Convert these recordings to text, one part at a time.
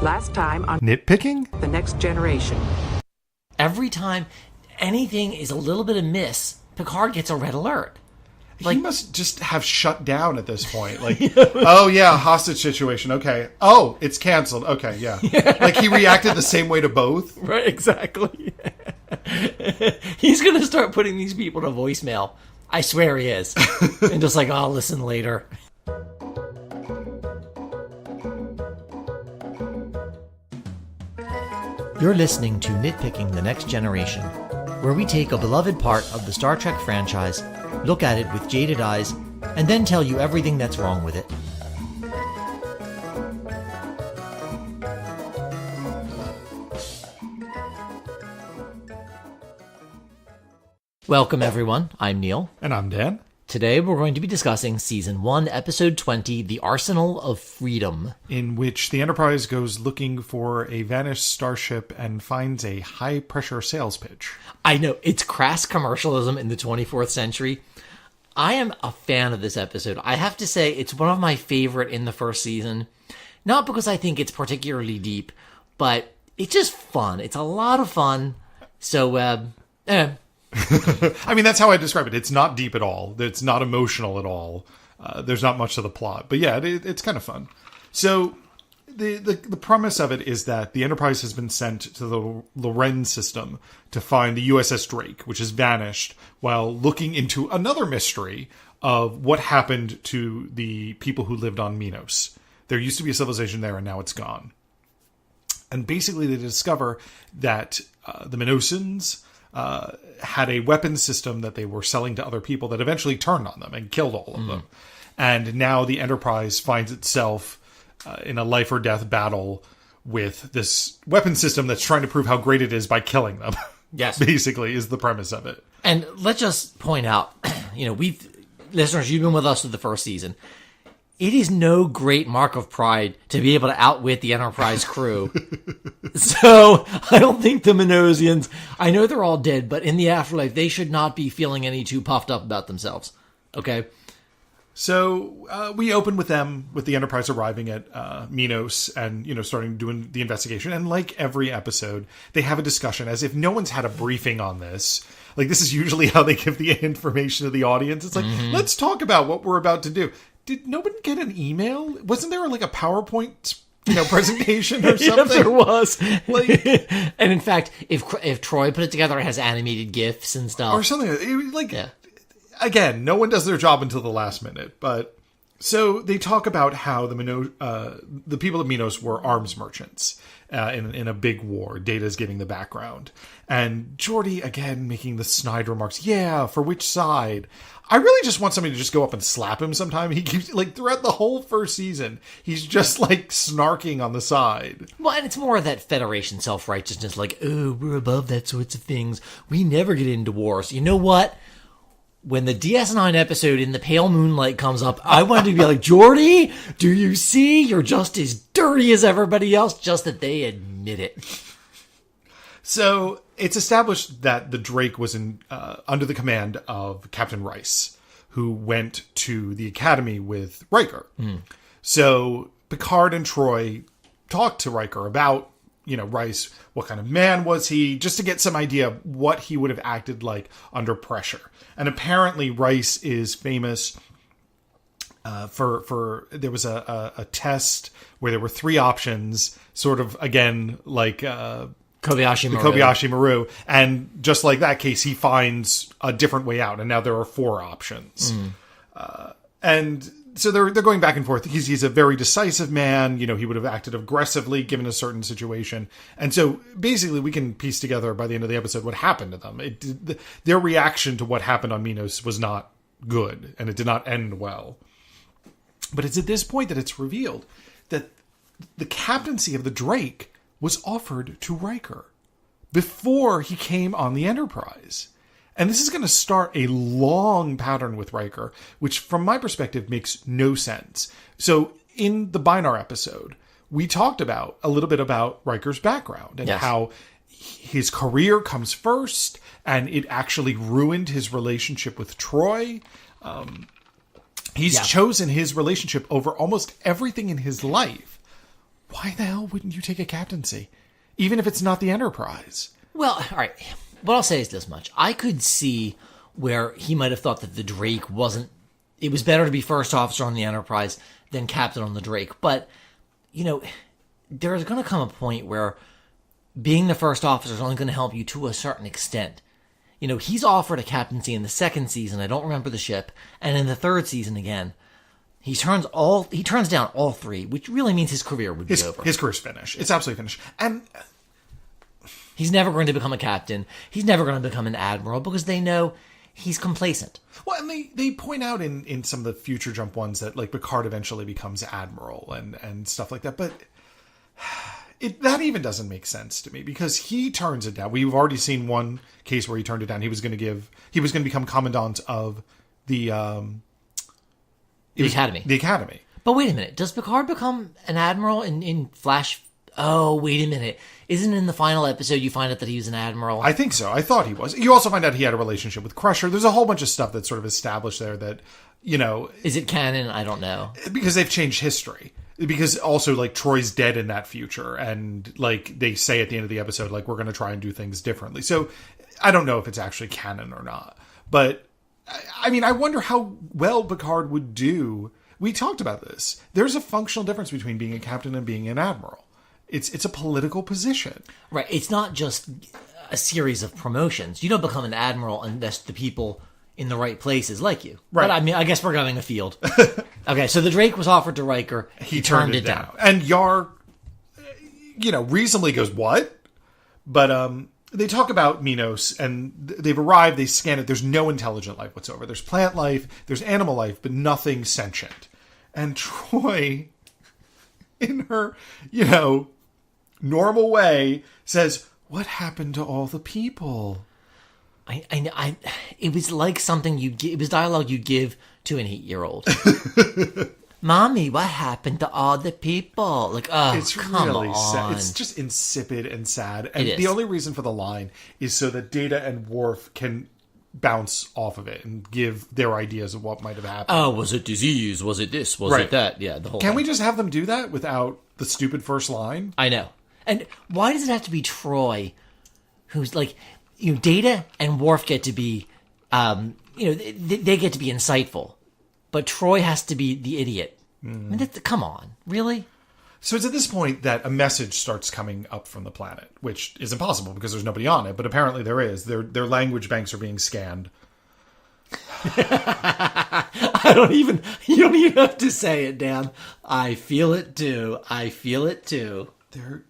Last time on Nitpicking? The Next Generation. Every time anything is a little bit amiss, Picard gets a red alert. He must just have shut down at this point. Like, oh yeah, hostage situation. Okay. Oh, it's canceled. Okay, yeah. Like he reacted the same way to both. Right, exactly. He's going to start putting these people to voicemail. I swear he is. And just like, I'll listen later. You're listening to Nitpicking the Next Generation, where we take a beloved part of the Star Trek franchise, look at it with jaded eyes, and then tell you everything that's wrong with it. Welcome, everyone. I'm Neil. And I'm Dan. Today, we're going to be discussing Season 1, Episode 20, The Arsenal of Freedom. In which the Enterprise goes looking for a vanished starship and finds a high-pressure sales pitch. I know, it's crass commercialism in the 24th century. I am a fan of this episode. I have to say, it's one of my favorite in the first season. Not because I think it's particularly deep, but it's just fun. It's a lot of fun. So, I mean, that's how I describe it. It's not deep at all. It's not emotional at all. There's not much to the plot. But yeah, it's kind of fun. So the premise of it is that the Enterprise has been sent to the Loren system to find the USS Drake, which has vanished, while looking into another mystery of what happened to the people who lived on Minos. There used to be a civilization there, and now it's gone. And basically they discover that the Minosians had a weapon system that they were selling to other people that eventually turned on them and killed all of them. And now the Enterprise finds itself in a life or death battle with this weapon system that's trying to prove how great it is by killing them. Yes. Basically is the premise of it. And let's just point out, listeners, you've been with us through the first season. It is no great mark of pride to be able to outwit the Enterprise crew. So, I don't think the Minosians, I know they're all dead, but in the afterlife, they should not be feeling any too puffed up about themselves. Okay? So, we open with them, with the Enterprise arriving at Minos and, starting doing the investigation. And like every episode, they have a discussion as if no one's had a briefing on this. Like, this is usually how they give the information to the audience. It's like, let's talk about what we're about to do. Did nobody get an email? Wasn't there like a PowerPoint, presentation or something? Yes, there was. And in fact, if Troy put it together, it has animated GIFs and stuff or something. Again, no one does their job until the last minute. But so they talk about how the people of Minos were arms merchants in a big war. Data's giving the background, and Geordi again making the snide remarks. Yeah, for which side? I really just want somebody to just go up and slap him sometime. He keeps, throughout the whole first season, he's just, snarking on the side. Well, and it's more of that Federation self-righteousness, we're above that sorts of things. We never get into wars. You know what? When the DS9 episode in the pale moonlight comes up, I wanted to be like, Geordi, do you see? You're just as dirty as everybody else, just that they admit it. So it's established that the Drake was under the command of Captain Rice, who went to the academy with Riker. So Picard and Troy talked to Riker about, Rice, what kind of man was he, just to get some idea of what he would have acted like under pressure. And apparently Rice is famous for there was a test where there were three options, sort of, again, Kobayashi Maru, and just like that case, he finds a different way out, and now there are four options. And so they're going back and forth. He's a very decisive man. He would have acted aggressively given a certain situation. And so basically we can piece together by the end of the episode what happened to them. Their reaction to what happened on Minos was not good, and it did not end well. But it's at this point that it's revealed that the captaincy of the Drake was offered to Riker before he came on the Enterprise. And this is going to start a long pattern with Riker, which from my perspective makes no sense. So in the Binar episode, we talked a little bit about Riker's background and how his career comes first, and it actually ruined his relationship with Troy. He's chosen his relationship over almost everything in his life. why the hell wouldn't you take a captaincy? Even if it's not the Enterprise. Well, all right. What I'll say is this much. I could see where he might have thought that the Drake wasn't... It was better to be first officer on the Enterprise than captain on the Drake. But, there's going to come a point where being the first officer is only going to help you to a certain extent. He's offered a captaincy in the second season. I don't remember the ship. And in the third season again. He turns down all three, which really means his career would be over. His career's finished. It's absolutely finished. And he's never going to become a captain. He's never going to become an admiral because they know he's complacent. Well, and they point out in some of the future jump ones that like Picard eventually becomes admiral and stuff like that. But that even doesn't make sense to me because he turns it down. We've already seen one case where he turned it down. He was going to become commandant of the Academy. The Academy. But wait a minute. Does Picard become an admiral in Flash? Oh, wait a minute. Isn't in the final episode you find out that he was an admiral? I think so. I thought he was. You also find out he had a relationship with Crusher. There's a whole bunch of stuff that's sort of established there that, Is it canon? I don't know. Because they've changed history. Because also, like, Troy's dead in that future. And, like, they say at the end of the episode, like, we're going to try and do things differently. So, I don't know if it's actually canon or not. But... I mean, I wonder how well Picard would do. We talked about this. There's a functional difference between being a captain and being an admiral. It's a political position. Right. It's not just a series of promotions. You don't become an admiral unless the people in the right places like you. Right. But I mean, I guess we're going afield. Okay, so the Drake was offered to Riker. He turned it down. And Yar, reasonably goes, what? But, they talk about Minos, and they've arrived, they scan it, there's no intelligent life whatsoever. There's plant life, there's animal life, but nothing sentient. And Troy, in her, normal way, says, what happened to all the people? It was like something it was dialogue you'd give to an 8-year-old. Mommy, what happened to all the people? Like, oh, it's come really on. sad. It's just insipid and sad. And it is. The only reason for the line is so that Data and Worf can bounce off of it and give their ideas of what might have happened. Oh, was it disease? Was it this? Was it that? Yeah, the whole Can thing. we just have them do that without the stupid first line? I know. And why does it have to be Troy who's like, Data and Worf get to be, they get to be insightful. But Troy has to be the idiot. I mean, come on. Really? So it's at this point that a message starts coming up from the planet, which is impossible because there's nobody on it. But apparently there is. Their language banks are being scanned. You don't even have to say it, Dan. I feel it too.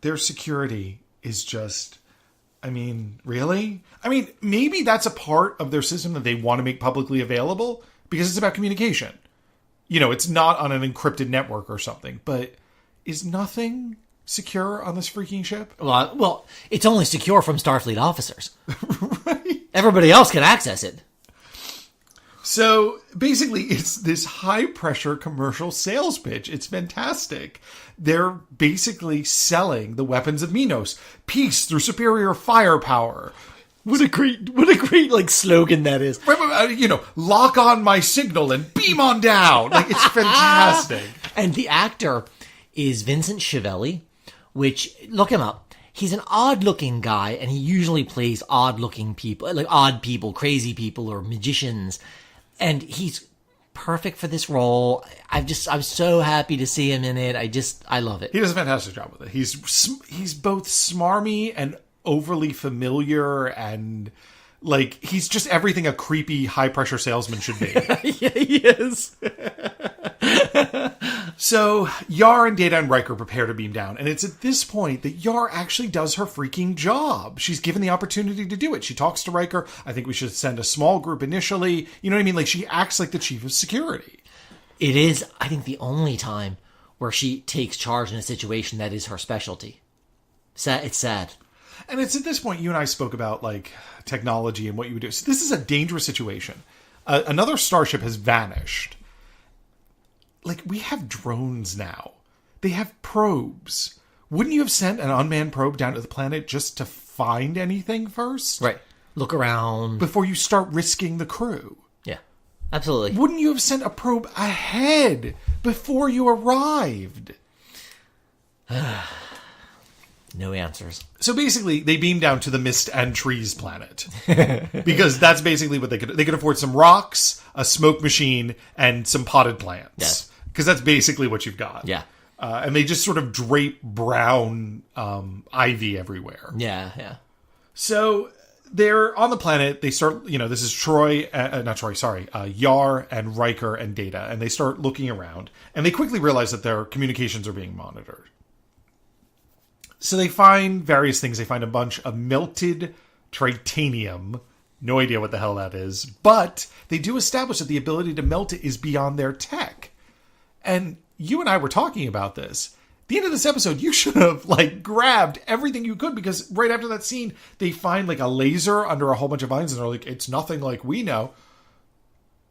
Their security is just... I mean, really? I mean, maybe that's a part of their system that they want to make publicly available because it's about communication. It's not on an encrypted network or something, but is nothing secure on this freaking ship? Well, it's only secure from Starfleet officers. Right. Everybody else can access it. So basically, it's this high-pressure commercial sales pitch. It's fantastic. They're basically selling the weapons of Minos. Peace through superior firepower. What a great like slogan that is. Lock on my signal and beam on down. Like, it's fantastic. And the actor is Vincent Schiavelli, which, look him up. He's an odd-looking guy, and he usually plays odd-looking people, like odd people, crazy people, or magicians. And he's perfect for this role. I'm so happy to see him in it. I love it. He does a fantastic job with it. He's both smarmy and overly familiar, and like he's just everything a creepy high pressure salesman should be. Yeah, he is. So Yar and Data and Riker prepare to beam down, and it's at this point that Yar actually does her freaking job. She's given the opportunity to do it. She talks to Riker. I think we should send a small group initially. You know what I mean? Like, she acts like the chief of security. It is, I think, the only time where she takes charge in a situation that is her specialty. It's sad. And it's at this point you and I spoke about like technology and what you would do. So this is a dangerous situation. Another starship has vanished. Like, we have drones now. They have probes. Wouldn't you have sent an unmanned probe down to the planet just to find anything first? Right. Look around. Before you start risking the crew. Yeah, absolutely. Wouldn't you have sent a probe ahead before you arrived? No answers. So basically, they beam down to the Mist and Trees planet. Because that's basically what they could afford some rocks, a smoke machine, and some potted plants. Yes. Because that's basically what you've got. Yeah. And they just sort of drape brown ivy everywhere. Yeah. So they're on the planet. They start, this is Yar and Riker and Data. And they start looking around. And they quickly realize that their communications are being monitored. So they find various things. They find a bunch of melted titanium. No idea what the hell that is. But they do establish that the ability to melt it is beyond their tech. And you and I were talking about this. At the end of this episode, you should have, grabbed everything you could. Because right after that scene, they find, a laser under a whole bunch of vines. And they're like, it's nothing like we know.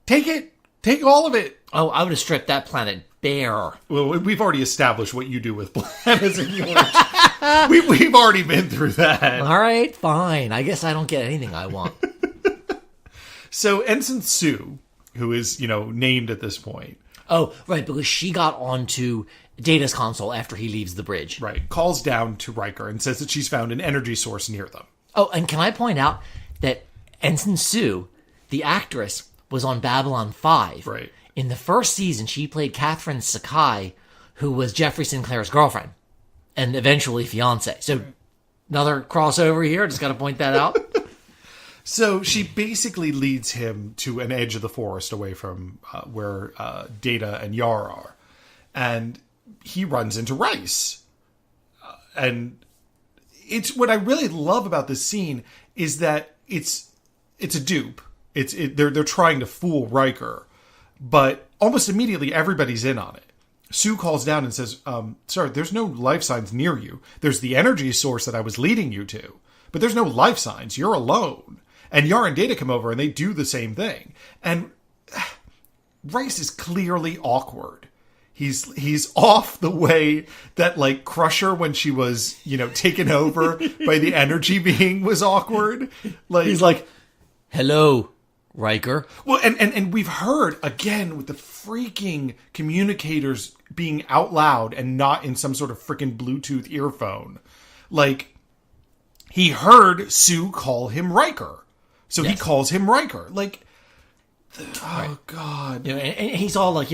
Take it. Take all of it. Oh, I would have stripped that planet bare. Well, we've already established what you do with planets in yours. We've already been through that. All right, fine. I guess I don't get anything I want. So Ensign Sue, who is, named at this point. Oh, right, because she got onto Data's console after he leaves the bridge. Right, calls down to Riker and says that she's found an energy source near them. Oh, and can I point out that Ensign Sue, the actress, was on Babylon 5. Right. In the first season, she played Catherine Sakai, who was Jeffrey Sinclair's girlfriend. And eventually fiance. So another crossover here. Just got to point that out. So she basically leads him to an edge of the forest away from where Data and Yar are. And he runs into Rice. And it's what I really love about this scene is that it's a dupe. They're trying to fool Riker. But almost immediately everybody's in on it. Sue calls down and says, sir, there's no life signs near you. There's the energy source that I was leading you to. But there's no life signs. You're alone. And Yar and Data come over and they do the same thing. And Rice is clearly awkward. He's off the way that, Crusher, when she was, taken over by the energy being, was awkward. He's like, hello, Riker. Well, and we've heard, again, with the freaking communicators being out loud and not in some sort of freaking Bluetooth earphone. He heard Sue call him Riker. So He calls him Riker. Oh, God. And he's all like,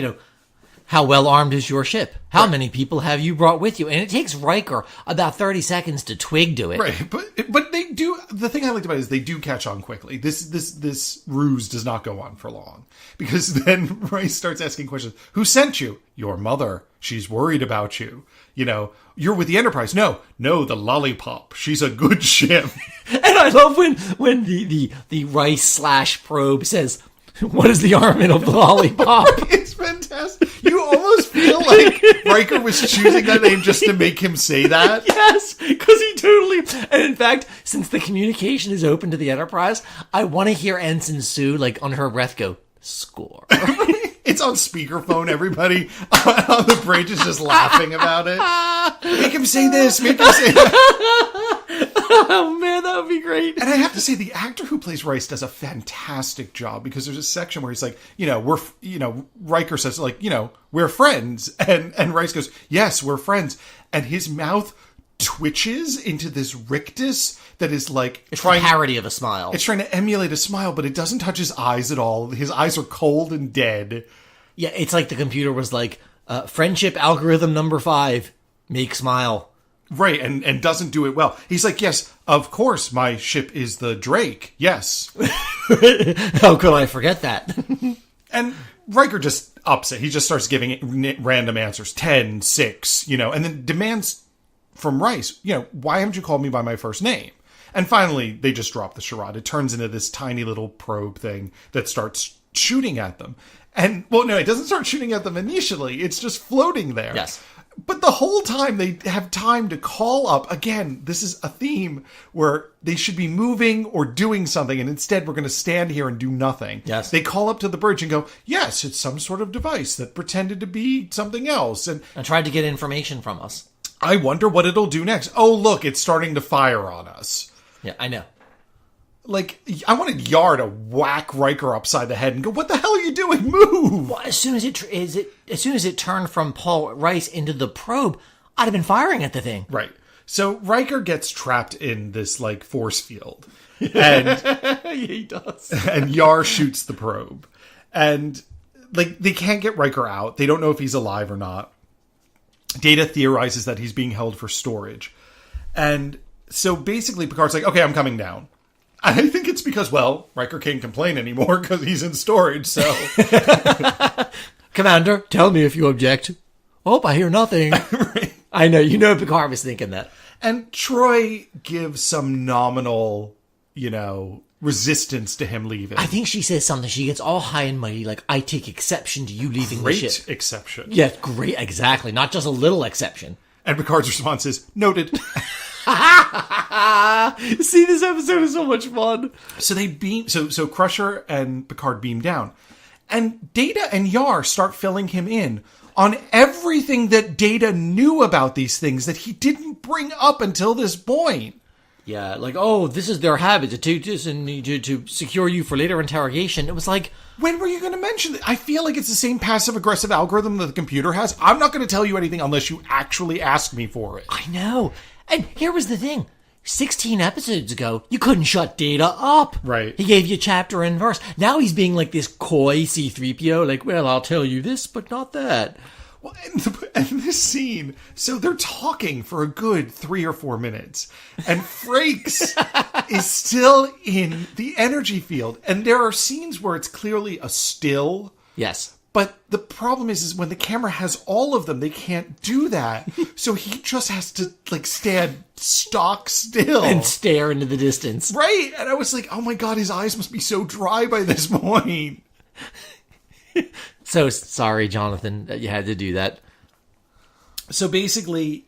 how well armed is your ship? How many people have you brought with you? And it takes Riker about 30 seconds to twig to it. Right, but they do. The thing I liked about it is they do catch on quickly. This ruse does not go on for long because then Rice starts asking questions. Who sent you? Your mother. She's worried about you. You're with the Enterprise. No, the Lollipop. She's a good ship. And I love when the Rice / probe says, what is the armament of the Lollipop? It's fantastic. You almost feel like Riker was choosing that name just to make him say that. Yes, because he totally... And in fact, since the communication is open to the Enterprise, I want to hear Ensign Sue, on her breath, go, score. It's on speakerphone. Everybody on the bridge is just laughing about it. Make him say this. Make him say that. Oh, man, that would be great. And I have to say, the actor who plays Rice does a fantastic job because there's a section where he's like, Riker says, we're friends. And Rice goes, yes, we're friends. And his mouth twitches into this rictus that is it's a parody of a smile. It's trying to emulate a smile, but it doesn't touch his eyes at all. His eyes are cold and dead. Yeah, it's like the computer was like, friendship algorithm number 5, make smile. Right, and doesn't do it well. He's like, yes, of course, my ship is the Drake. Yes. How could I forget that? And Riker just ups it. He just starts giving it random answers. 10, 6, and then demands from Rice, why haven't you called me by my first name? And finally, they just drop the charade. It turns into this tiny little probe thing that starts shooting at them. And, well, no, it doesn't start shooting at them initially. It's just floating there. Yes. But the whole time they have time to call up. Again, this is a theme where they should be moving or doing something, and instead we're going to stand here and do nothing. Yes. They call up to the bridge and go, yes, it's some sort of device that pretended to be something else. And tried to get information from us. I wonder what it'll do next. Oh, look, it's starting to fire on us. Yeah, I know. I wanted Yar to whack Riker upside the head and go, what the hell are you doing? Move! Well, as soon as it turned from Paul Rice into the probe, I'd have been firing at the thing. Right. So Riker gets trapped in this, like, force field. And Yeah, he does. and Yar shoots the probe. And, like, they can't get Riker out. They don't know if he's alive or not. Data theorizes that he's being held for storage. And so basically Picard's like, okay, I'm coming down. And I think it's because, well, Riker can't complain anymore because he's in storage, so... Commander, tell me if you object. Oh, I hear nothing. Right. I know, Picard was thinking that. And Troy gives some nominal, resistance to him leaving. I think she says something. She gets all high and mighty, like, I take exception to you leaving the ship. Great exception. Yeah, great, exactly. Not just a little exception. And Picard's response is, noted. See, this episode is so much fun. So they beam. So Crusher and Picard beam down, and Data and Yar start filling him in on everything that Data knew about these things that he didn't bring up until this point. Yeah, like, oh, this is their habit to take this and to secure you for later interrogation. It was like, when were you going to mention it? I feel like it's the same passive-aggressive algorithm that the computer has. I'm not going to tell you anything unless you actually ask me for it. I know. And here was the thing. 16 episodes ago, you couldn't shut Data up. Right. He gave you chapter and verse. Now he's being like this coy C-3PO, like, well, I'll tell you this, but not that. Well, and this scene, so they're talking for a good 3 or 4 minutes, and Frakes is still in the energy field, and there are scenes where it's clearly a still. Yes. But the problem is when the camera has all of them, they can't do that. So he just has to, like, stand stock still. And stare into the distance. Right. And I was like, oh my God, his eyes must be so dry by this point. So sorry, Jonathan, that you had to do that. So basically,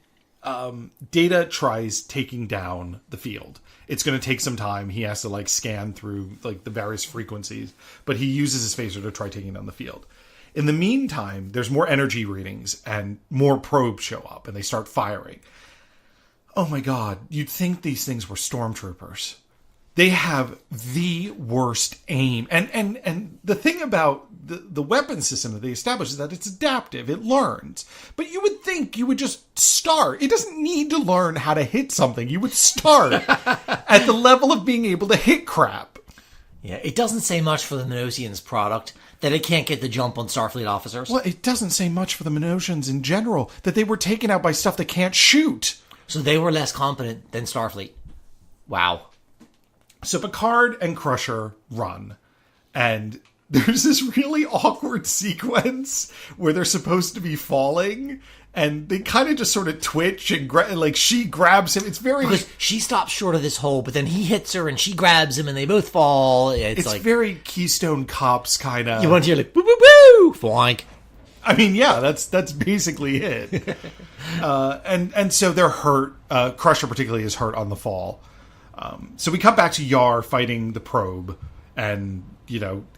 Data tries taking down the field. It's going to take some time. He has to, like, scan through, like, the various frequencies. But he uses his phaser to try taking down the field. In the meantime, there's more energy readings and more probes show up and they start firing. Oh my God, you'd think these things were stormtroopers. They have the worst aim. And the thing about the weapon system that they establish is that it's adaptive. It learns. But you would think you would just start. It doesn't need to learn how to hit something. You would start at the level of being able to hit crap. Yeah, it doesn't say much for the Minosians product that it can't get the jump on Starfleet officers. Well, it doesn't say much for the Minosians in general, that they were taken out by stuff that can't shoot. So they were less competent than Starfleet. Wow. So Picard and Crusher run, and there's this really awkward sequence where they're supposed to be falling, and they kind of just sort of twitch, and like she grabs him. It's very... Because she stops short of this hole, but then he hits her, and she grabs him, and they both fall. It's like... very Keystone Cops kind of... You want to hear like, woo, woo, woo, flank. I mean, yeah, that's basically it. And so they're hurt. Crusher particularly is hurt on the fall. So we come back to Yar fighting the probe, and,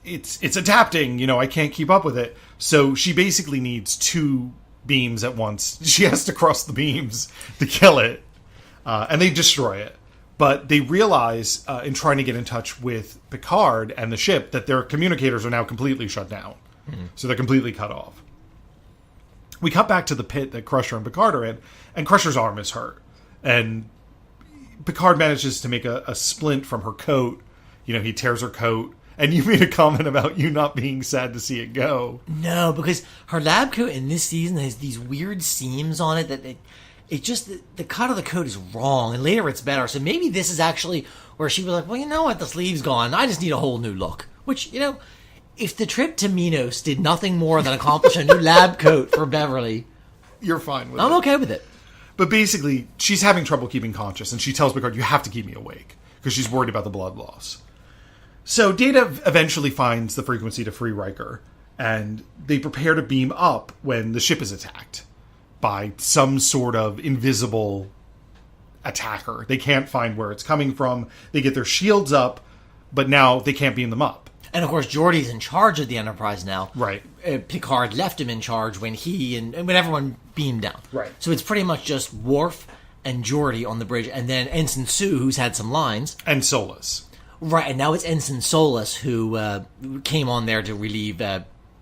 it's adapting. I can't keep up with it. So she basically needs 2 beams at once. She has to cross the beams to kill it. And they destroy it. But they realize, in trying to get in touch with Picard and the ship, that their communicators are now completely shut down. Mm-hmm. So they're completely cut off. We cut back to the pit that Crusher and Picard are in, and Crusher's arm is hurt. And Picard manages to make a splint from her coat. He tears her coat. And you made a comment about you not being sad to see it go. No, because her lab coat in this season has these weird seams on it that it just, the cut of the coat is wrong. And later it's better. So maybe this is actually where she was like, well, you know what? The sleeve's gone. I just need a whole new look. Which, if the trip to Minos did nothing more than accomplish a new lab coat for Beverly, you're fine with it. I'm okay with it. But basically, she's having trouble keeping conscious, and she tells Picard, you have to keep me awake, because she's worried about the blood loss. So Data eventually finds the frequency to free Riker, and they prepare to beam up when the ship is attacked by some sort of invisible attacker. They can't find where it's coming from. They get their shields up, but now they can't beam them up. And, of course, Geordi's in charge of the Enterprise now. Right. Picard left him in charge when he and when everyone beamed down. Right. So it's pretty much just Worf and Geordi on the bridge, and then Ensign Sue, who's had some lines. And Solus. Right, and now it's Ensign Solus who came on there to relieve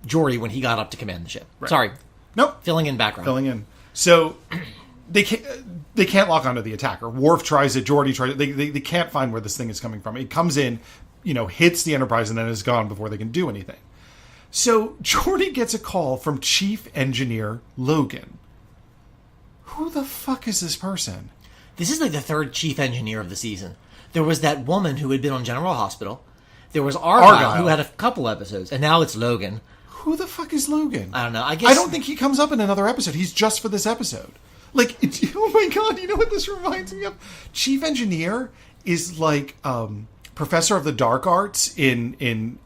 Geordi when he got up to command the ship. Right. Sorry. Nope. Filling in background. Filling in. So they can't lock onto the attacker. Worf tries it, Geordi tries it. They can't find where this thing is coming from. It comes in, hits the Enterprise, and then is gone before they can do anything. So Geordi gets a call from Chief Engineer Logan. Who the fuck is this person? This is like the third chief engineer of the season. There was that woman who had been on General Hospital. There was Argyle, who had a couple episodes, and now it's Logan. Who the fuck is Logan? I don't know. I guess I don't think he comes up in another episode. He's just for this episode. Like, oh my god, you know what this reminds me of? Chief Engineer is like Professor of the Dark Arts in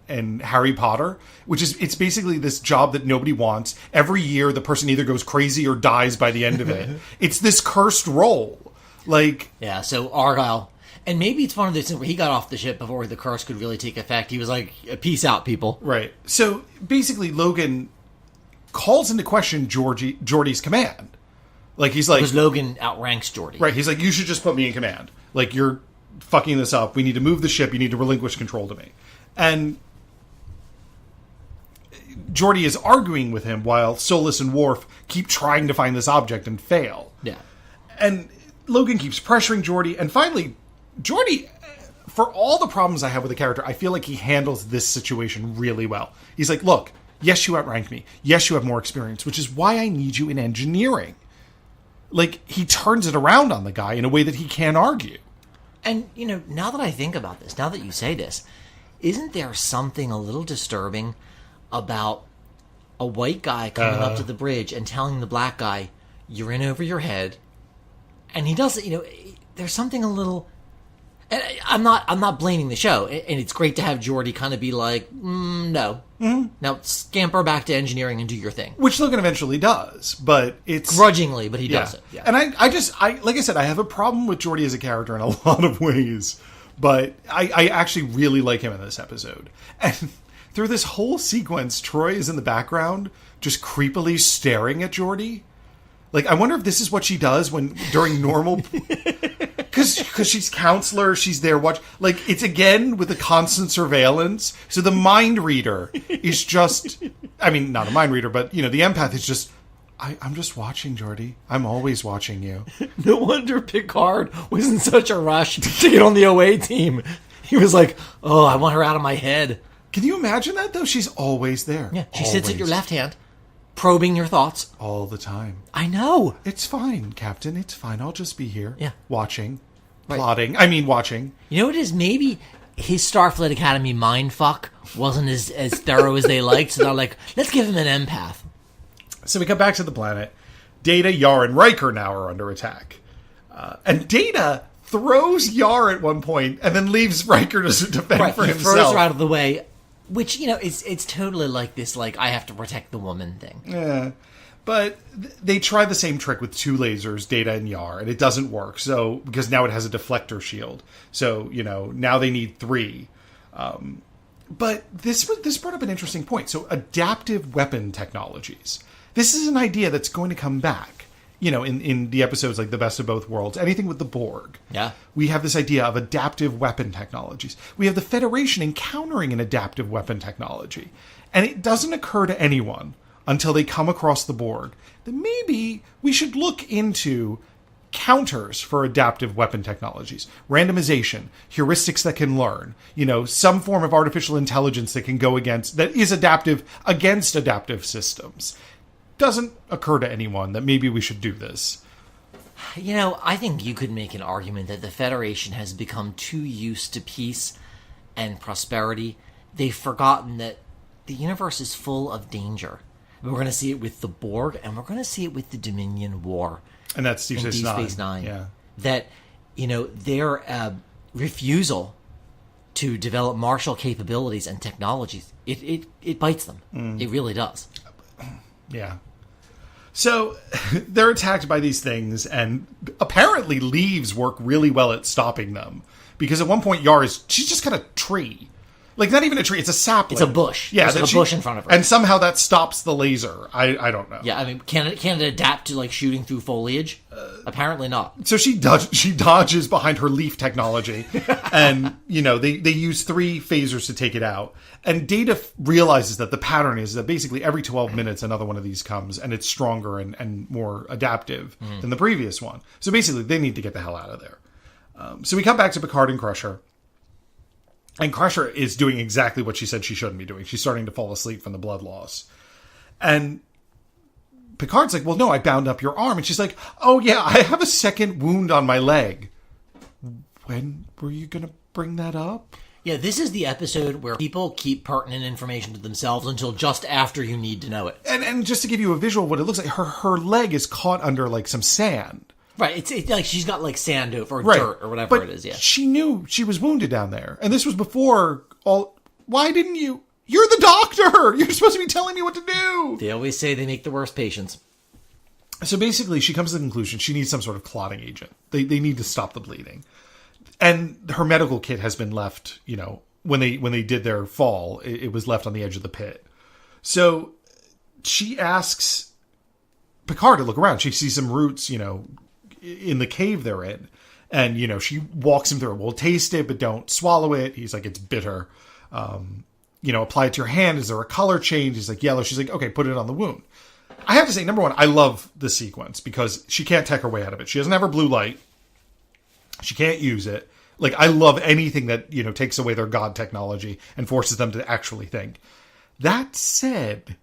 Harry Potter, which is, it's basically this job that nobody wants. Every year, the person either goes crazy or dies by the end of it. It's this cursed role. Like, yeah, so Argyle. And maybe it's one of those things where he got off the ship before the curse could really take effect. He was like, peace out, people. Right. So basically, Logan calls into question Geordi's command. Like, he's like... Because Logan outranks Geordi. Right. He's like, you should just put me in command. Like, you're fucking this up. We need to move the ship. You need to relinquish control to me. And Geordi is arguing with him while Solus and Worf keep trying to find this object and fail. Yeah. And Logan keeps pressuring Geordi. And finally, Geordi, for all the problems I have with the character, I feel like he handles this situation really well. He's like, look, yes, you outrank me. Yes, you have more experience, which is why I need you in engineering. Like, he turns it around on the guy in a way that he can't argue. And, now that I think about this, now that you say this, isn't there something a little disturbing about a white guy coming up to the bridge and telling the black guy, you're in over your head? And he does it, there's something a little... And I'm not blaming the show, and it's great to have Geordi kind of be like, no. Mm-hmm. Now scamper back to engineering and do your thing. Which Logan eventually does, but it's... Grudgingly, but he does it. Yeah. And I like I said, I have a problem with Geordi as a character in a lot of ways, but I actually really like him in this episode. And through this whole sequence, Troy is in the background, just creepily staring at Geordi. Like, I wonder if this is what she does during normal... Because she's counselor, she's there watch. Like, it's again with the constant surveillance. So the mind reader is just, I mean, not a mind reader, but, the empath is just, I'm just watching, Geordi. I'm always watching you. No wonder Picard was in such a rush to get on the OA team. He was like, oh, I want her out of my head. Can you imagine that, though? She's always there. Yeah, she sits at your left hand, probing your thoughts. All the time. I know. It's fine, Captain. It's fine. I'll just be here. Yeah. Watching. Right. Plotting. I mean, watching. You know what it is? Maybe his Starfleet Academy mindfuck wasn't as thorough as they liked, so they're like, let's give him an empath. So we come back to the planet. Data, Yar, and Riker now are under attack. And Data throws Yar at one point and then leaves Riker to defend for himself. Throws her out of the way, which, it's totally like this, like, I have to protect the woman thing. Yeah. But they try the same trick with two lasers, Data and Yar, and it doesn't work. So, because now it has a deflector shield. So, now they need three. But this brought up an interesting point. So, adaptive weapon technologies. This is an idea that's going to come back, in the episodes like The Best of Both Worlds, anything with the Borg. Yeah. We have this idea of adaptive weapon technologies. We have the Federation encountering an adaptive weapon technology. And it doesn't occur to anyone until they come across the Borg that maybe we should look into counters for adaptive weapon technologies. Randomization, heuristics that can learn, some form of artificial intelligence that can go that is adaptive against adaptive systems. Doesn't occur to anyone that maybe we should do this. I think you could make an argument that the Federation has become too used to peace and prosperity. They've forgotten that the universe is full of danger. We're going to see it with the Borg, and we're going to see it with the Dominion War. And that's Deep Space Nine. Yeah. That, their refusal to develop martial capabilities and technologies, it bites them. It really does. Yeah. So they're attacked by these things, and apparently leaves work really well at stopping them. Because at one point, she's just got a tree. Like, not even a tree, it's a sapling. It's a bush. Yeah, there's like a bush in front of her. And somehow that stops the laser. I don't know. Yeah, I mean, can it adapt to, like, shooting through foliage? Apparently not. So she dodges behind her leaf technology, and, you know, they use 3 phasers to take it out. And Data realizes that the pattern is that basically every 12 minutes another one of these comes, and it's stronger and more adaptive than the previous one. So basically, they need to get the hell out of there. So we come back to Picard and Crusher. And Crusher is doing exactly what she said she shouldn't be doing. She's starting to fall asleep from the blood loss. And Picard's like, well, no, I bound up your arm. And she's like, oh, yeah, I have a second wound on my leg. When were you going to bring that up? Yeah, this is the episode where people keep pertinent information to themselves until just after you need to know it. And just to give you a visual of what it looks like, her leg is caught under, like, some sand. Right, it's like she's got, like, sand over, or Right. dirt, or whatever But it is, yeah. she knew she was wounded down there. And this was before all... Why didn't you... You're the doctor! You're supposed to be telling me what to do! They always say they make the worst patients. So basically, she comes to the conclusion she needs some sort of clotting agent. They need to stop the bleeding. And her medical kit has been left, you know, when they did their fall, it was left on the edge of the pit. So she asks Picard to look around. She sees some roots, you know, in the cave they're in. And, you know, she walks him through it. Well, taste it, but don't swallow it. He's like, it's bitter. You know, apply it to your hand. Is there a color change? He's like, yellow. She's like, okay, put it on the wound. I have to say, number one, I love this sequence because she can't tech her way out of it. She doesn't have her blue light. She can't use it. Like, I love anything that, you know, takes away their god technology and forces them to actually think. That said,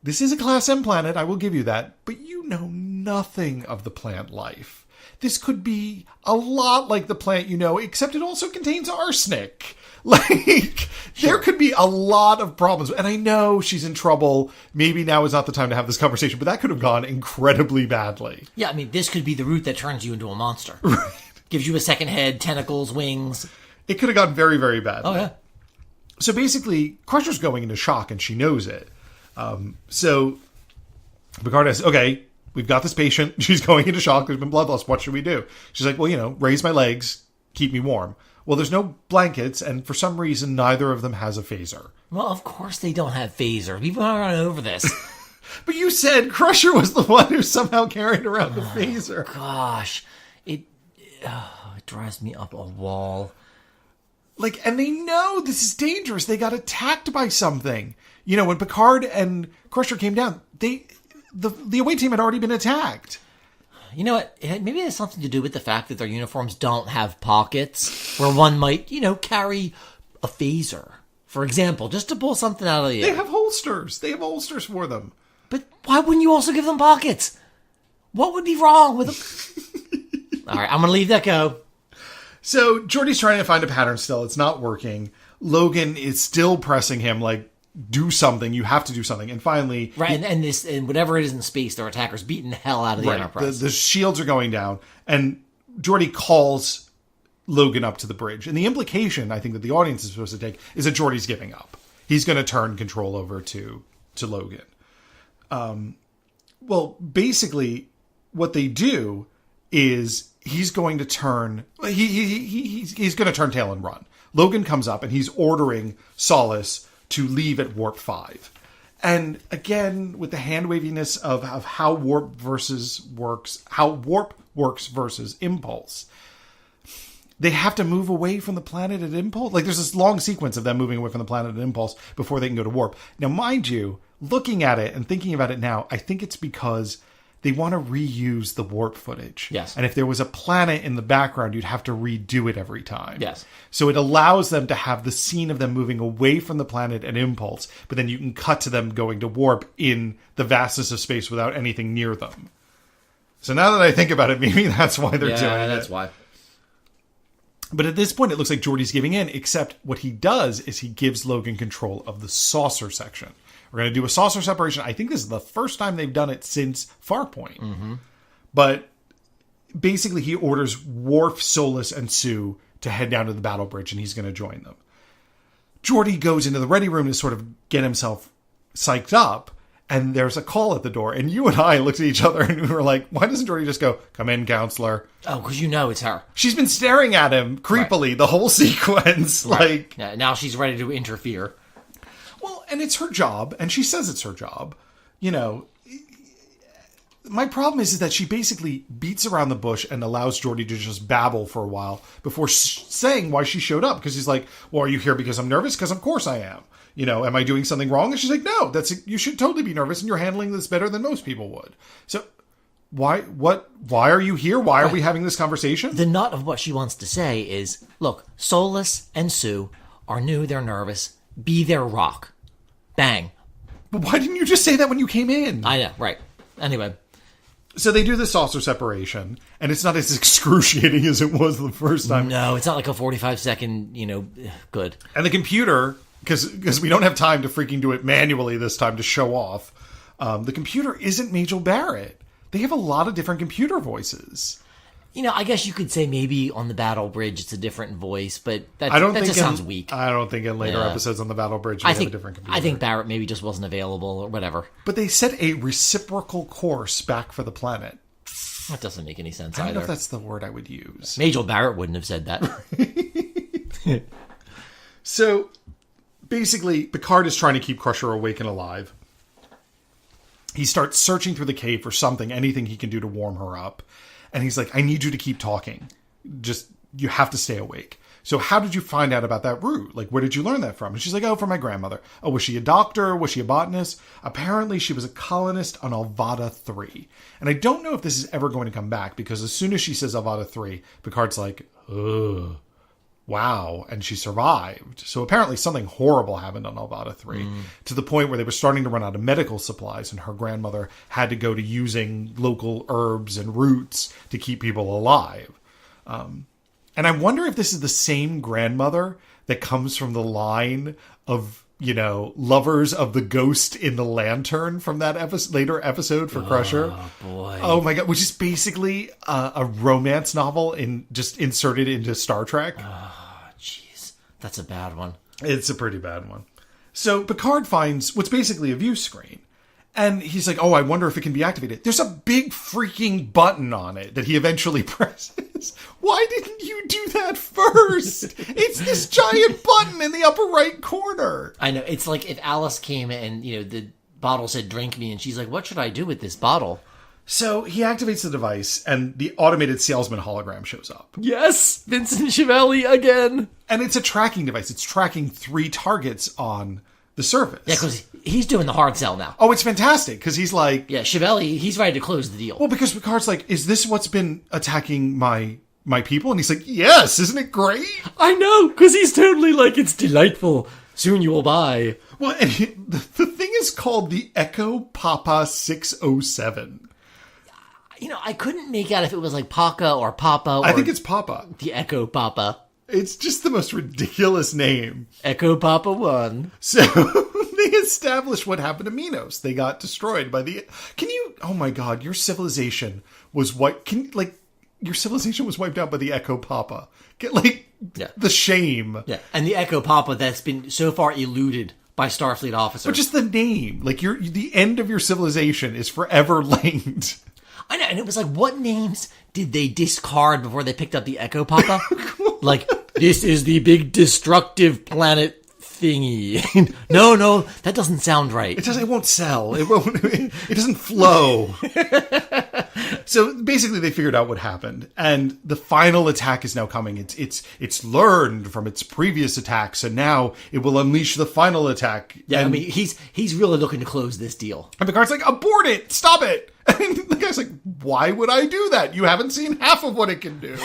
this is a Class M planet, I will give you that, but you know nothing of the plant life. This could be a lot like the plant you know, except it also contains arsenic. Like, there could be a lot of problems. And I know she's in trouble. Maybe now is not the time to have this conversation, but that could have gone incredibly badly. Yeah, I mean, this could be the root that turns you into a monster. Right. Gives you a second head, tentacles, wings. It could have gone very, very badly. Oh, yeah. So basically, Crusher's going into shock, and she knows it. So Picard says, okay, we've got this patient. She's going into shock. There's been blood loss. What should we do? She's like, well, you know, raise my legs, keep me warm. Well, there's no blankets, and for some reason, neither of them has a phaser. Well, of course they don't have phasers. We've run over this. But you said Crusher was the one who somehow carried around the phaser. Gosh, it drives me up a wall. Like, and they know this is dangerous. They got attacked by something. You know, when Picard and Crusher came down, the away team had already been attacked. You know what? Maybe it has something to do with the fact that their uniforms don't have pockets where one might, you know, carry a phaser, for example, just to pull something out of the air. They have holsters. They have holsters for them. But why wouldn't you also give them pockets? What would be wrong with them? All right, I'm going to leave that go. So Geordi's trying to find a pattern still. It's not working. Logan is still pressing him, like, do something. You have to do something. And finally... Right, and whatever it is in space, their attackers beating the hell out of the Enterprise. The shields are going down. And Geordi calls Logan up to the bridge. And the implication, I think, that the audience is supposed to take is that Geordi's giving up. He's going to turn control over to Logan. Well, basically, what they do is he's going to turn... He's going to turn tail and run. Logan comes up and he's ordering Solace to leave at warp 5. And again, with the hand waviness of how warp works versus impulse, they have to move away from the planet at impulse. Like, there's this long sequence of them moving away from the planet at impulse before they can go to warp. Now, mind you, looking at it and thinking about it now, I think it's because they want to reuse the warp footage. Yes. And if there was a planet in the background, you'd have to redo it every time. Yes. So it allows them to have the scene of them moving away from the planet at impulse, but then you can cut to them going to warp in the vastness of space without anything near them. So now that I think about it, maybe that's why they're doing it. Yeah, that's why. But at this point, it looks like Geordi's giving in, except what he does is he gives Logan control of the saucer section. We're going to do a saucer separation. I think this is the first time they've done it since Farpoint. Mm-hmm. But basically, he orders Worf, Solus, and Sue to head down to the battle bridge, and he's going to join them. Geordi goes into the ready room to sort of get himself psyched up, And there's a call at the door. And you and I looked at each other and we were like, why doesn't Jordy just go, come in, counselor? Oh, because you know it's her. She's been staring at him creepily the whole sequence. Right. Like, Yeah, now she's ready to interfere. well, and it's her job. And she says it's her job. You know, my problem is that she basically beats around the bush and allows Jordy to just babble for a while before saying why she showed up. Because he's like, well, are you here because I'm nervous? Because of course I am. You know, am I doing something wrong? And she's like, no, you should totally be nervous and you're handling this better than most people would. So why are you here? Why are we having this conversation? The nut of what she wants to say is, look, Solus and Sue are new, they're nervous. Be their rock. Bang. But why didn't you just say that when you came in? I know, right. Anyway. So they do the saucer separation, and it's not as excruciating as it was the first time. No, it's not like a 45-second, good. And the computer, because we don't have time to freaking do it manually this time to show off, the computer isn't Majel Barrett. They have a lot of different computer voices. I guess you could say maybe on the Battle Bridge it's a different voice, but that just sounds weak. I don't think in later episodes on the Battle Bridge they have a different computer. I think Barrett maybe just wasn't available or whatever. But they set a reciprocal course back for the planet. That doesn't make any sense I don't either. know if that's the word I would use. Majel Barrett wouldn't have said that. So, basically, Picard is trying to keep Crusher awake and alive. He starts searching through the cave for something, anything he can do to warm her up. And he's like, I need you to keep talking. You have to stay awake. So how did you find out about that root? Like, where did you learn that from? And she's like, oh, from my grandmother. Oh, was she a doctor? Was she a botanist? Apparently, she was a colonist on Alvada 3. And I don't know if this is ever going to come back, because as soon as she says Alvada 3, Picard's like, ugh. Wow, and she survived. So apparently something horrible happened on Alvada 3, to the point where they were starting to run out of medical supplies, and her grandmother had to go to using local herbs and roots to keep people alive. And I wonder if this is the same grandmother that comes from the line of, lovers of the ghost in the lantern from that later episode for Crusher. Oh, boy. Oh, my God. Which is basically a romance novel just inserted into Star Trek. Jeez. That's a bad one. It's a pretty bad one. So Picard finds what's basically a view screen. And he's like, oh, I wonder if it can be activated. There's a big freaking button on it that he eventually presses. Why didn't you do that first? It's this giant button in the upper right corner. I know. It's like if Alice came and, the bottle said, drink me. And she's like, what should I do with this bottle? So he activates the device and the automated salesman hologram shows up. Yes! Vincent Chiavelli again! And it's a tracking device. It's tracking 3 targets on the surface. Yeah, because he's doing the hard sell now. Oh, it's fantastic, because he's like... Yeah, Chiavelli, he's ready to close the deal. Well, because Picard's like, is this what's been attacking my people? And he's like, yes, isn't it great? I know, because he's totally like, it's delightful. Soon you will buy. Well, and the thing is called the Echo Papa 607. I couldn't make out if it was like Paca or Papa. Or I think it's Papa. the Echo Papa. It's just the most ridiculous name. Echo Papa 1. So they establish what happened to Minos. They got destroyed by the... Oh my God, your civilization was your civilization was wiped out by the Echo Papa. The shame. Yeah, and the Echo Papa that's been so far eluded by Starfleet officers. But just the name. The end of your civilization is forever linked. I know, and it was like, what names did they discard before they picked up the Echo Papa? Like, this is the big destructive planet thingy. No, that doesn't sound right. It won't sell. It won't. It doesn't flow. So basically, they figured out what happened, and the final attack is now coming. It's learned from its previous attacks, and now it will unleash the final attack. Yeah, and, I mean, he's really looking to close this deal. And Picard's like, abort it! Stop it! And the guy's like, why would I do that? You haven't seen half of what it can do.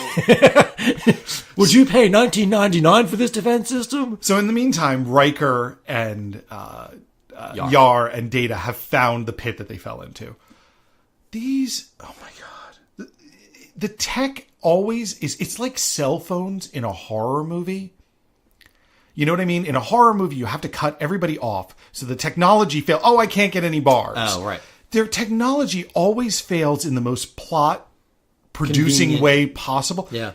Would you pay $19.99 for this defense system? So in the meantime, Riker and Yar and Data have found the pit that they fell into. Oh my God. The tech always is, it's like cell phones in a horror movie. You know what I mean? In a horror movie, you have to cut everybody off. So the technology fails. Oh, I can't get any bars. Oh, right. Their technology always fails in the most plot-producing Convenient way possible. Yeah.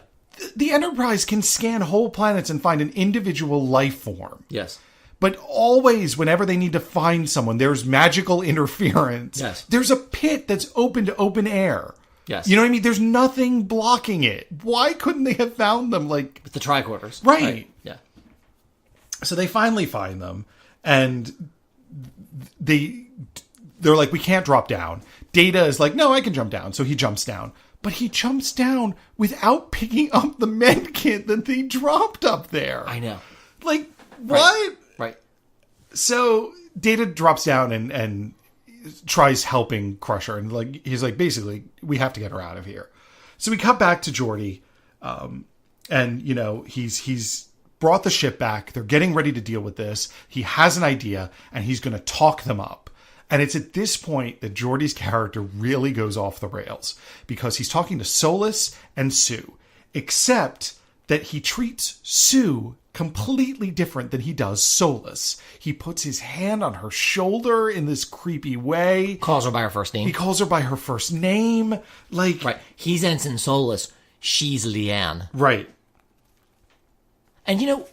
The Enterprise can scan whole planets and find an individual life form. Yes. But always, whenever they need to find someone, there's magical interference. Yes. There's a pit that's open to open air. Yes. You know what I mean? There's nothing blocking it. Why couldn't they have found them? Like, With the tricorders. Right. Yeah. so they finally find them, and they're like, we can't drop down. Data is like, no, I can jump down. So he jumps down. But he jumps down without picking up the med kit that they dropped up there. I know. Like, what? Right. So Data drops down and tries helping Crusher. And like he's like, basically, we have to get her out of here. So we cut back to Geordi. And, you know, he's brought the ship back. They're getting ready to deal with this. He has an idea, and he's going to talk them up. And it's at this point that Geordi's character really goes off the rails, because he's talking to Solus and Sue, except that he treats Sue completely different than he does Solus. He puts his hand on her shoulder in this creepy way. Calls her by her first name. He calls her by her first name. Like, Right. He's Ensign Solus. She's Leanne. right. And you know,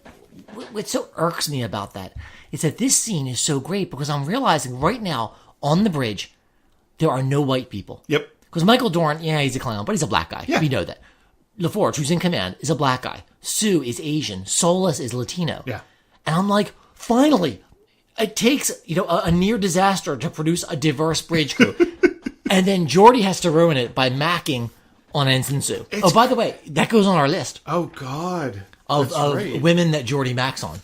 what so irks me about that is that this scene is so great, because I'm realizing right now on the bridge, there are no white people. Yep. Because Michael Dorn, yeah, he's a clown, but he's a black guy. Yeah. We know that. LaForge, who's in command, is a black guy. Sue is Asian. Solus is Latino. Yeah. And I'm like, finally, it takes, you know, a near disaster to produce a diverse bridge crew. And then Geordi has to ruin it by macking on Ensign Sue. Oh, by the way, that goes on our list Oh, God. of That's right. women that Geordi macks on.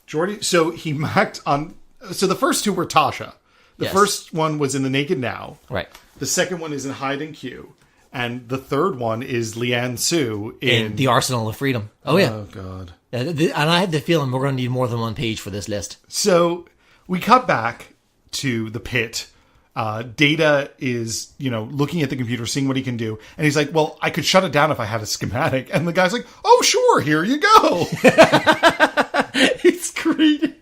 Geordi, so he macked on. So the first two were Tasha. The Yes. first one was in The Naked Now. Right. The second one is in Hide and Q. And the third one is Leanne Sue in The Arsenal of Freedom. Oh, yeah. Oh, God. And I had the feeling we're going to need more than one page for this list. So we cut back to the pit. Data is, you know, looking at the computer, seeing what he can do. And he's like, well, I could shut it down if I had a schematic. And the guy's like, oh, sure, here you go. It's great.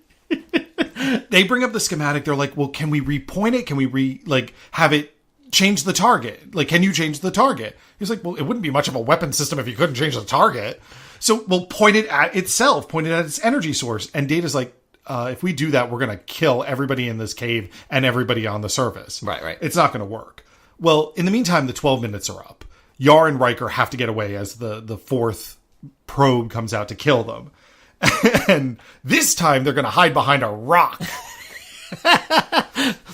They bring up the schematic. They're like, well, can we repoint it? Can we have it change the target? Like, can you change the target? He's like, well, it wouldn't be much of a weapon system if you couldn't change the target. So we'll point it at itself, point it at its energy source. And Data's like, if we do that, we're going to kill everybody in this cave and everybody on the surface. Right. It's not going to work. Well, in the meantime, the 12 minutes are up. Yar and Riker have to get away as the fourth probe comes out to kill them. And this time they're going to hide behind a rock.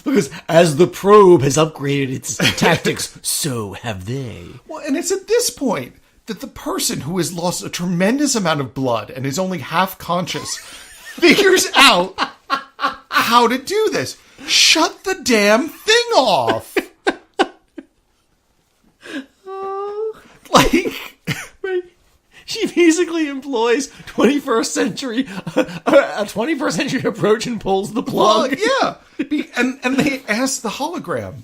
Because as the probe has upgraded its tactics, so have they. Well, and it's at this point that the person who has lost a tremendous amount of blood and is only half conscious figures out how to do this. Shut the damn thing off. Like, She basically employs 21st century, a 21st century approach and pulls the plug. yeah. And they ask the hologram,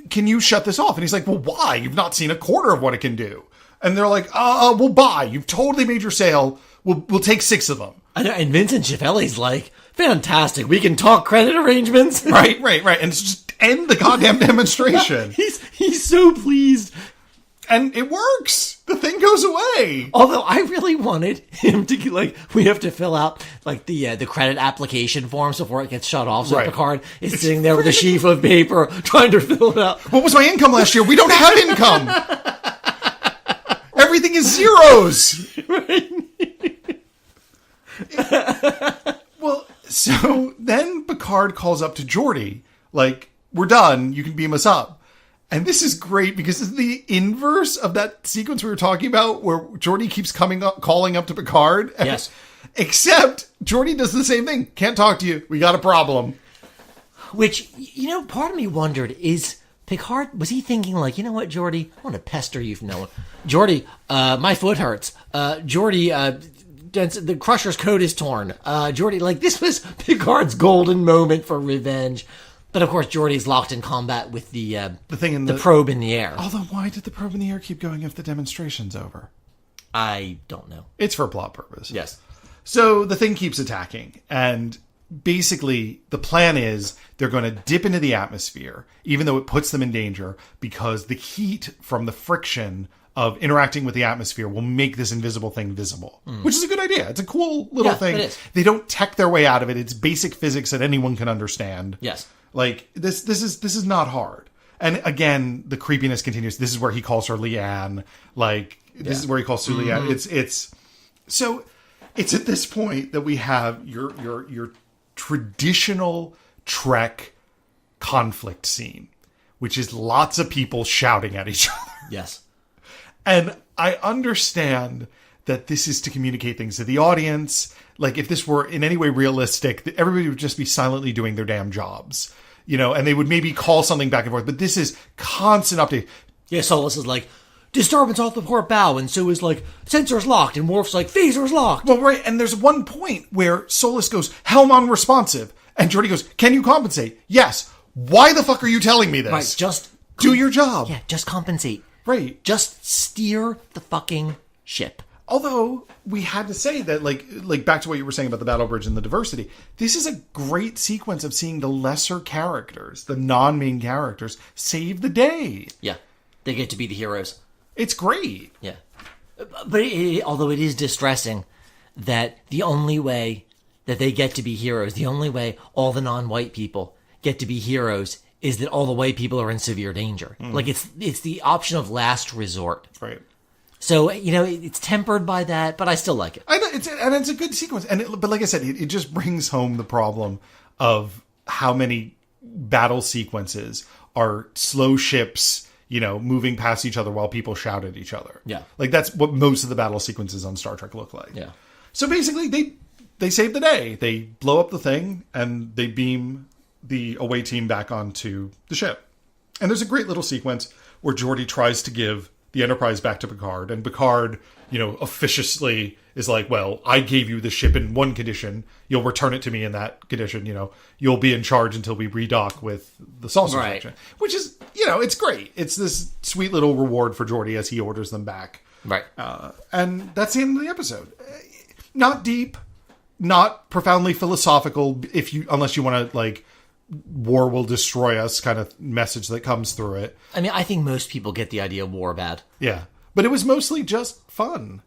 can you shut this off? And he's like, well, why? You've not seen a quarter of what it can do. And they're like, we'll buy. You've totally made your sale. We'll take 6 of them. And Vincent Schiavelli's like, fantastic. We can talk credit arrangements. Right. And just end the goddamn demonstration. He's so pleased. And it works. The thing goes away. Although I really wanted him to, like, we have to fill out, like, the credit application forms before it gets shut off. So Right. Picard is sitting there with a sheaf of paper trying to fill it out. What was my income last year? We don't have income. Everything is zeros. Well, so then Picard calls up to Geordi, like, we're done. You can beam us up. And this is great because it's the inverse of that sequence we were talking about where Geordi keeps calling up to Picard. Yes. Except Geordi does the same thing. Can't talk to you. We got a problem. Which, you know, part of me wondered, is Picard, was he thinking like, you know what, Geordi, I want to pester you from now on. Geordi, my foot hurts. Geordi, the Crusher's coat is torn. Geordi, like, this was Picard's golden moment for revenge. But of course, Geordi's locked in combat with the thing in the probe in the air. Although, why did the probe in the air keep going if the demonstration's over? I don't know. It's for plot purpose. Yes. So the thing keeps attacking, and basically the plan is they're going to dip into the atmosphere, even though it puts them in danger, because the heat from the friction of interacting with the atmosphere will make this invisible thing visible, which is a good idea. It's a cool little thing. It is. They don't tech their way out of it. It's basic physics that anyone can understand. Yes. Like this is not hard. And again, the creepiness continues. This is where he calls her Leanne. Like this is where he calls Sue Leanne. It's at this point that we have your traditional Trek conflict scene, which is lots of people shouting at each other. Yes. And I understand that this is to communicate things to the audience. Like, if this were in any way realistic, everybody would just be silently doing their damn jobs, and they would maybe call something back and forth. But this is constant update. Yeah, Solus is like, disturbance off the port bow, and Sue is like, sensors locked, and Worf's like, phasers locked. Well, right, and there's one point where Solus goes, helm unresponsive, and Geordi goes, can you compensate? Yes. Why the fuck are you telling me this? Right, just do your job. Yeah, just compensate. Right. Just steer the fucking ship. Although we had to say that, like back to what you were saying about the battle bridge and the diversity, this is a great sequence of seeing the lesser characters, the non-main characters, save the day. Yeah, they get to be the heroes. It's great. Yeah, but although it is distressing that the only way that they get to be heroes, the only way all the non-white people get to be heroes, is that all the white people are in severe danger. Like it's the option of last resort. Right. So, it's tempered by that, but I still like it. It's a good sequence. But like I said, it just brings home the problem of how many battle sequences are slow ships, moving past each other while people shout at each other. Yeah. Like that's what most of the battle sequences on Star Trek look like. Yeah. So basically they save the day. They blow up the thing and they beam the away team back onto the ship. And there's a great little sequence where Geordi tries to give the Enterprise back to Picard, and Picard, officiously is like, well, I gave you the ship in one condition, you'll return it to me in that condition, you'll be in charge until we redock with the saucer section. Which is, it's great. It's this sweet little reward for Geordi as he orders them back. Right. And that's the end of the episode. Not deep, not profoundly philosophical, unless you want to, war will destroy us kind of message that comes through it. I mean, I think most people get the idea of war bad. Yeah. But it was mostly just fun.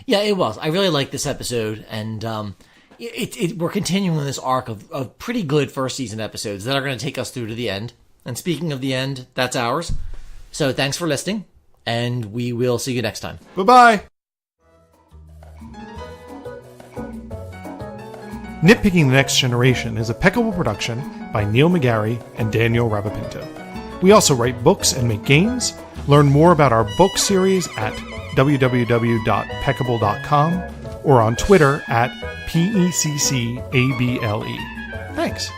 Yeah, it was. I really liked this episode, and we're continuing this arc of pretty good first season episodes that are going to take us through to the end. And speaking of the end, that's ours. So thanks for listening, and we will see you next time. Bye-bye. Nitpicking the Next Generation is a Peckable production by Neil McGarry and Daniel Rapapinto. We also write books and make games. Learn more about our book series at www.peckable.com or on Twitter at PECCABLE. Thanks.